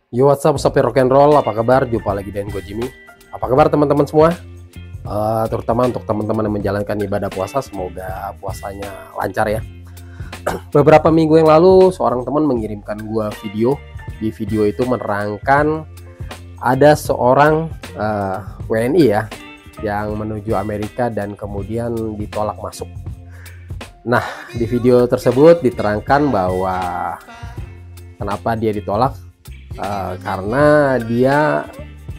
Yo, what's up, Sopi Rock and Roll, apa kabar? Jumpa lagi dengan gue Jimmy. Apa kabar teman-teman semua? Terutama untuk teman-teman yang menjalankan ibadah puasa, semoga puasanya lancar ya. Beberapa minggu yang lalu, seorang teman mengirimkan gue video. Di video itu menerangkan ada seorang WNI ya, yang menuju Amerika dan kemudian ditolak masuk. Nah, di video tersebut diterangkan bahwa kenapa dia ditolak. Karena dia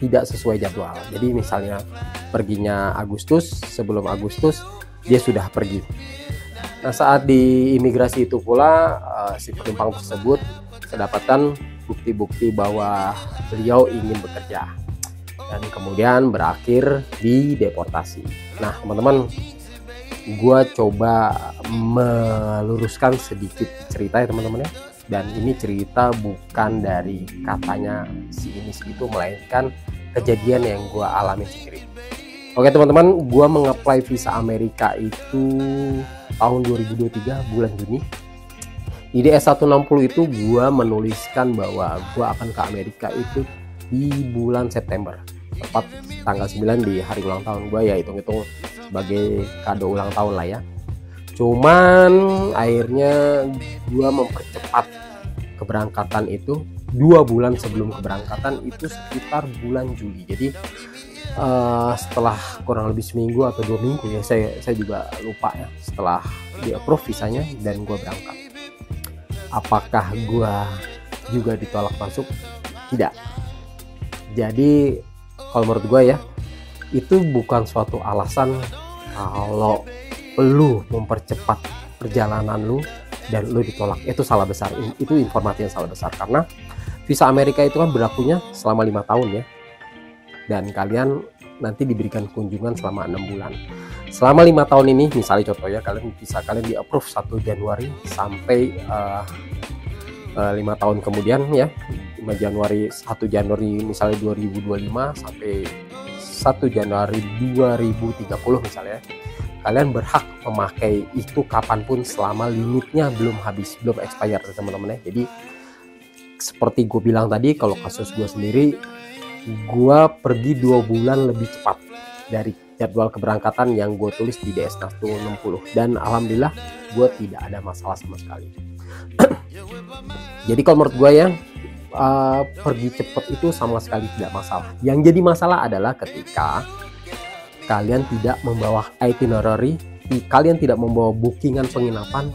tidak sesuai jadwal. Jadi misalnya perginya Agustus, sebelum Agustus dia sudah pergi. Nah, saat di imigrasi itu pula si penumpang tersebut kedapatan bukti-bukti bahwa beliau ingin bekerja dan kemudian berakhir di deportasi. Nah, teman-teman, gue coba meluruskan sedikit cerita ya teman-teman ya. Dan ini cerita bukan dari katanya si ini segitu, melainkan kejadian yang gue alami sendiri. Oke teman-teman, gue mengapply visa Amerika itu tahun 2023 bulan Juni. Di S160 itu gue menuliskan bahwa gue akan ke Amerika itu di bulan September, tepat tanggal 9 di hari ulang tahun gue, ya hitung-hitung sebagai kado ulang tahun lah ya. Cuman akhirnya gue mempercepat keberangkatan itu 2 bulan sebelum keberangkatan, itu sekitar bulan Juli. Jadi setelah kurang lebih seminggu atau 2 minggu ya, saya juga lupa ya, setelah di approve visanya dan gue berangkat. Apakah gue juga ditolak masuk? Tidak. Jadi kalau menurut gue ya, itu bukan suatu alasan kalau lu mempercepat perjalanan lu dan lu ditolak. Itu salah besar. Itu informasi yang salah besar, karena visa Amerika itu kan berlakunya selama 5 tahun ya, dan kalian nanti diberikan kunjungan selama 6 bulan. Selama 5 tahun ini, misalnya contoh ya, kalian di approve 1 Januari sampai 5 tahun kemudian ya, 1 Januari misalnya 2025 sampai 1 Januari 2030 misalnya, kalian berhak memakai itu kapanpun selama limitnya belum habis, belum expired teman-teman ya. Jadi seperti gue bilang tadi, kalau kasus gue sendiri, gue pergi 2 bulan lebih cepat dari jadwal keberangkatan yang gue tulis di DS160, dan alhamdulillah gue tidak ada masalah sama sekali. Jadi kalau menurut gue ya, pergi cepat itu sama sekali tidak masalah. Yang jadi masalah adalah ketika kalian tidak membawa itinerary, kalian tidak membawa bookingan penginapan,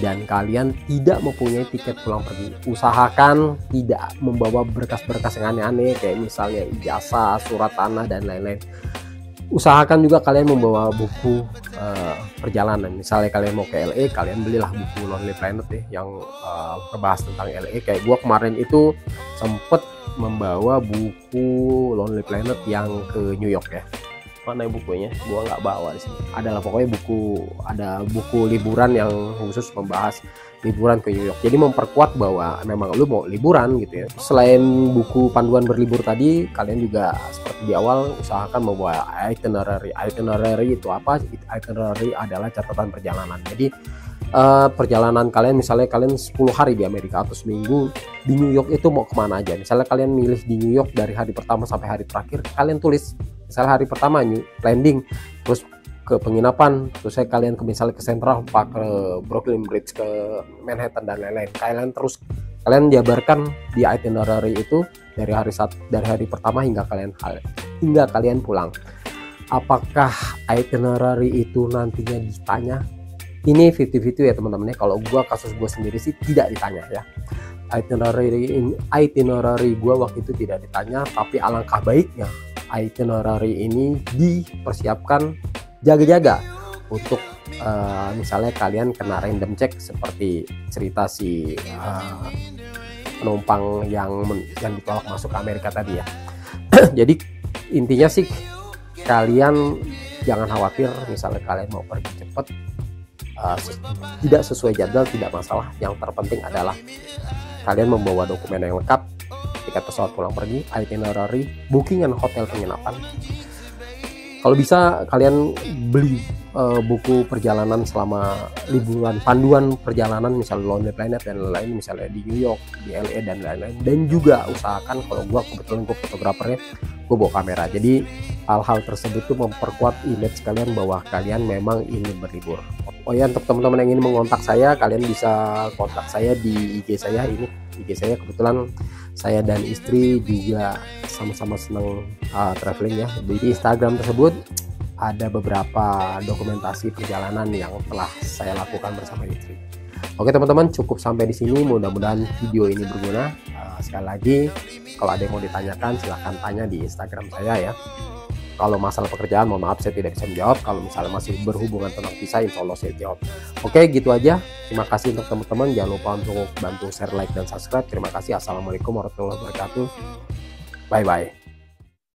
dan kalian tidak mempunyai tiket pulang pergi. Usahakan tidak membawa berkas-berkas yang aneh-aneh, kayak misalnya ijazah, surat tanah, dan lain-lain. Usahakan juga kalian membawa buku perjalanan. Misalnya kalian mau ke LA, kalian belilah buku Lonely Planet ya, yang membahas tentang LA. Kayak gue kemarin itu sempet membawa buku Lonely Planet yang ke New York ya. Mana bukunya? Gua nggak bawa di sini. Adalah pokoknya ada buku liburan yang khusus membahas liburan ke New York. Jadi memperkuat bahwa memang lu mau liburan gitu ya. Selain buku panduan berlibur tadi, kalian juga seperti di awal usahakan membawa itinerary. Itinerary itu apa? Itinerary adalah catatan perjalanan. Jadi perjalanan kalian, misalnya kalian 10 hari di Amerika atau seminggu di New York, itu mau kemana aja. Misalnya kalian milih di New York dari hari pertama sampai hari terakhir, kalian tulis. Misalnya hari pertama landing, terus ke penginapan, terus kalian misalnya ke Central Park, ke Brooklyn Bridge, ke Manhattan, dan lain-lain. Kalian jabarkan di itinerary itu dari hari pertama hingga kalian pulang. Apakah itinerary itu nantinya ditanya? Ini 50-50 ya teman-teman ya. Kalau kasus gue sendiri sih tidak ditanya ya. Itinerary gue waktu itu tidak ditanya, tapi alangkah baiknya itinerary ini dipersiapkan jaga-jaga untuk misalnya kalian kena random check, seperti cerita si penumpang yang ditolak masuk ke Amerika tadi ya. Jadi intinya sih, kalian jangan khawatir misalnya kalian mau pergi cepat, tidak sesuai jadwal, tidak masalah. Yang terpenting adalah kalian membawa dokumen yang lengkap, tiket pesawat pulang pergi, itinerary, bookingan hotel penginapan, Kalau bisa kalian beli buku perjalanan selama liburan, panduan perjalanan misalnya Lonely Planet dan lain-lain, misalnya di New York, di LA dan lain-lain. Dan juga usahakan, kalau kebetulan gue fotografernya, gue bawa kamera. Jadi hal-hal tersebut tuh memperkuat image kalian bahwa kalian memang ingin berlibur. Oh ya, untuk teman-teman yang ingin mengontak saya, kalian bisa kontak saya di IG saya ini. IG saya kebetulan saya dan istri juga sama-sama senang traveling ya. Di Instagram tersebut ada beberapa dokumentasi perjalanan yang telah saya lakukan bersama istri. Oke teman-teman, cukup sampai di sini. Mudah-mudahan video ini berguna. Sekali lagi, kalau ada yang mau ditanyakan silahkan tanya di Instagram saya ya. Kalau masalah pekerjaan, mohon maaf saya tidak bisa menjawab. Kalau misalnya masih berhubungan tentang visa, insya Allah saya jawab. Oke, gitu aja. Terima kasih untuk teman-teman. Jangan lupa untuk bantu share, like, dan subscribe. Terima kasih. Assalamualaikum warahmatullahi wabarakatuh. Bye-bye.